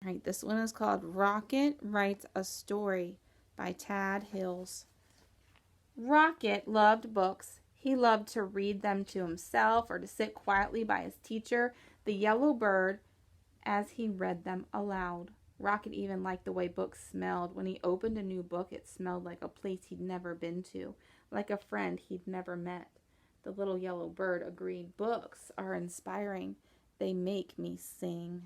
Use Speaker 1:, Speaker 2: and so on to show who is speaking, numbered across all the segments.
Speaker 1: All right, this one is called Rocket Writes a Story by Tad Hills. Rocket loved books. He loved to read them to himself or to sit quietly by his teacher, the yellow bird, as he read them aloud. Rocket even liked the way books smelled. When he opened a new book, it smelled like a place he'd never been to, like a friend he'd never met. The little yellow bird agreed. Books are inspiring. They make me sing.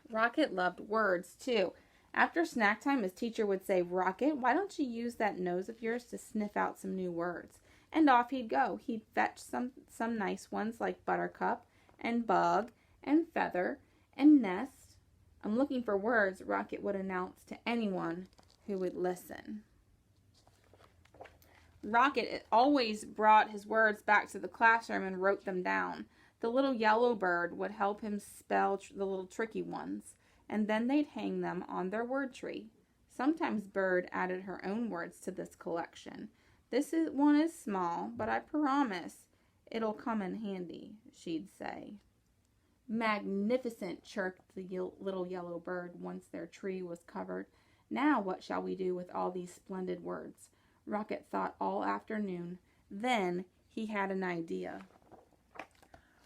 Speaker 1: Rocket loved words, too. After snack time, his teacher would say, Rocket, why don't you use that nose of yours to sniff out some new words? And off he'd go. He'd fetch some nice ones like buttercup and bug and feather and nest. I'm looking for words, Rocket would announce to anyone who would listen. Rocket always brought his words back to the classroom and wrote them down. The little yellow bird would help him spell the little tricky ones, and then they'd hang them on their word tree. Sometimes Bird added her own words to this collection. One is small, but I promise it'll come in handy, she'd say. Magnificent, chirped the little yellow bird once their tree was covered. Now what shall we do with all these splendid words? Rocket thought all afternoon. Then he had an idea.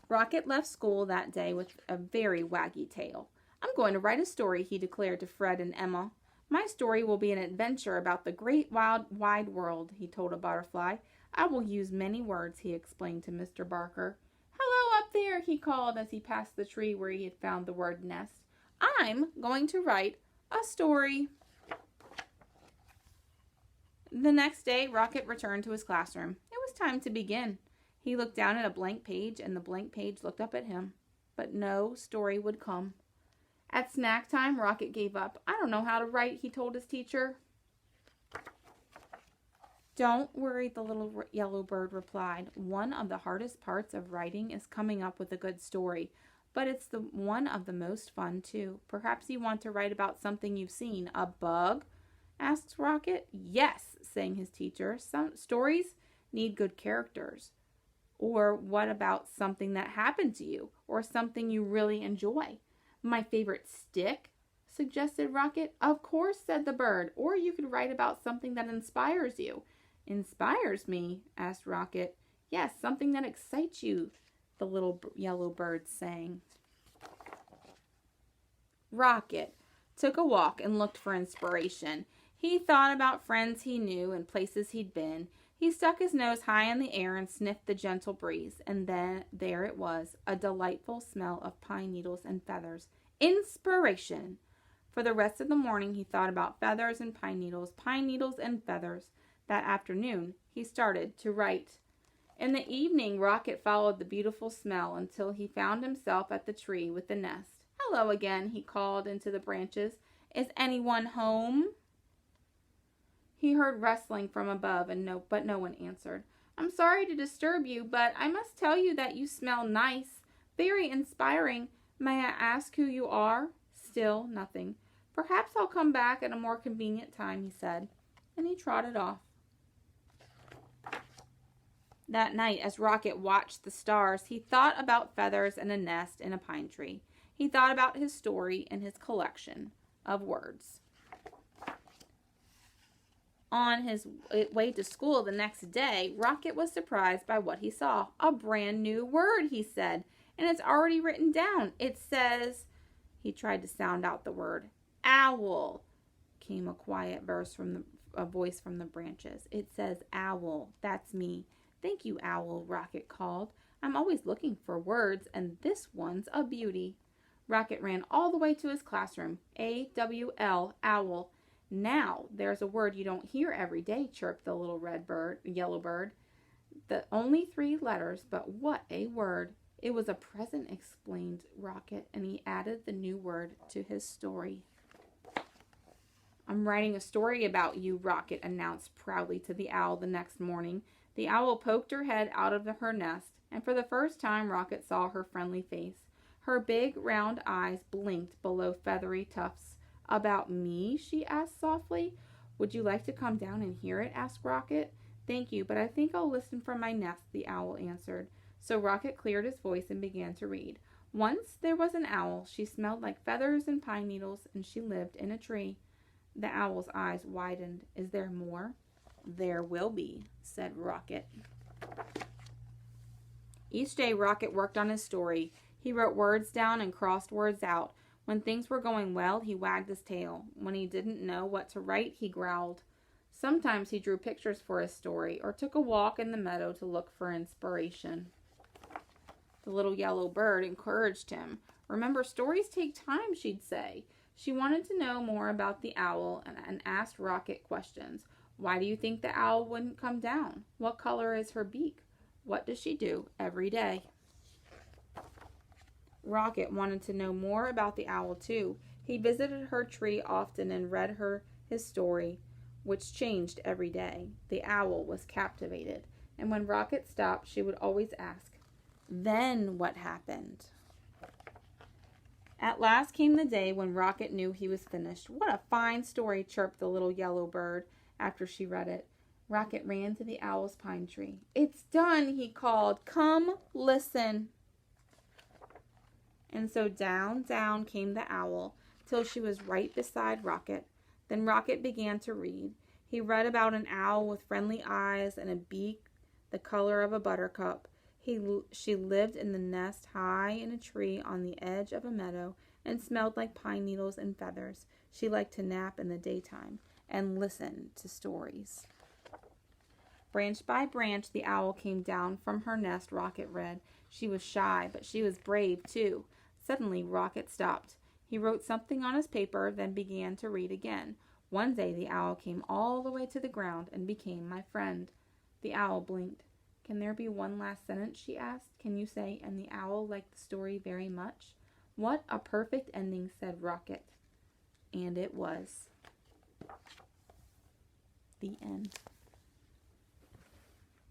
Speaker 1: Rocket left school that day with a very waggy tail. I'm going to write a story, he declared to Fred and Emma. My story will be an adventure about the great wide world, he told a butterfly. I will use many words, he explained to Mr. Barker. Hello up there, he called as he passed the tree where he had found the word nest. I'm going to write a story. The next day, Rocket returned to his classroom. It was time to begin. He looked down at a blank page, and the blank page looked up at him. But no story would come. At snack time, Rocket gave up. I don't know how to write, he told his teacher. Don't worry, the little yellow bird replied. One of the hardest parts of writing is coming up with a good story, but it's one of the most fun, too. Perhaps you want to write about something you've seen. A bug? Asked Rocket. Yes, sang his teacher. Some stories need good characters. Or what about something that happened to you, or something you really enjoy? My favorite stick, suggested Rocket. Of course, said the bird. Or you could write about something that inspires you. Inspires me? Asked Rocket. Yes, something that excites you, the little yellow bird sang. Rocket took a walk and looked for inspiration. He thought about friends he knew and places he'd been. He stuck his nose high in the air and sniffed the gentle breeze, and then there it was, a delightful smell of pine needles and feathers. Inspiration! For the rest of the morning he thought about feathers and pine needles and feathers. That afternoon he started to write. In the evening, Rocket followed the beautiful smell until he found himself at the tree with the nest. Hello again, he called into the branches. Is anyone home? He heard rustling from above, but no one answered. I'm sorry to disturb you, but I must tell you that you smell nice, very inspiring. May I ask who you are? Still nothing. Perhaps I'll come back at a more convenient time, he said, and he trotted off. That night, as Rocket watched the stars, he thought about feathers and a nest in a pine tree. He thought about his story and his collection of words. On his way to school the next day, Rocket was surprised by what he saw. A brand new word, he said, and it's already written down. It says, he tried to sound out the word, owl, came a quiet voice from the branches. It says owl, that's me. Thank you, owl, Rocket called. I'm always looking for words, and this one's a beauty. Rocket ran all the way to his classroom. A-W-L, owl. Now, there's a word you don't hear every day, chirped the little yellow bird. The only 3 letters, but what a word. It was a present, explained Rocket, and he added the new word to his story. I'm writing a story about you, Rocket announced proudly to the owl the next morning. The owl poked her head out of her nest, and for the first time Rocket saw her friendly face. Her big, round eyes blinked below feathery tufts. About me? She asked softly. Would you like to come down and hear it? Asked Rocket. Thank you, but I think I'll listen from my nest, the owl answered. So Rocket cleared his voice and began to read. Once there was an owl. She smelled like feathers and pine needles, and she lived in a tree. The owl's eyes widened. Is there more? There will be, said Rocket. Each day, Rocket worked on his story. He wrote words down and crossed words out. When things were going well, he wagged his tail. When he didn't know what to write, he growled. Sometimes he drew pictures for his story or took a walk in the meadow to look for inspiration. The little yellow bird encouraged him. Remember, stories take time, she'd say. She wanted to know more about the owl and asked Rocket questions. Why do you think the owl wouldn't come down? What color is her beak? What does she do every day? Rocket wanted to know more about the owl, too. He visited her tree often and read her his story, which changed every day. The owl was captivated, and when Rocket stopped, she would always ask, "Then what happened?" At last came the day when Rocket knew he was finished. "What a fine story," chirped the little yellow bird after she read it. Rocket ran to the owl's pine tree. "It's done," he called. "Come listen." And so down, down came the owl, till she was right beside Rocket. Then Rocket began to read. He read about an owl with friendly eyes and a beak the color of a buttercup. She lived in the nest high in a tree on the edge of a meadow and smelled like pine needles and feathers. She liked to nap in the daytime and listen to stories. Branch by branch, the owl came down from her nest, Rocket read. She was shy, but she was brave, too. Suddenly, Rocket stopped. He wrote something on his paper, then began to read again. One day, the owl came all the way to the ground and became my friend. The owl blinked. "Can there be one last sentence?" she asked. "Can you say, 'and the owl liked the story very much'?" "What a perfect ending," said Rocket. And it was. The end.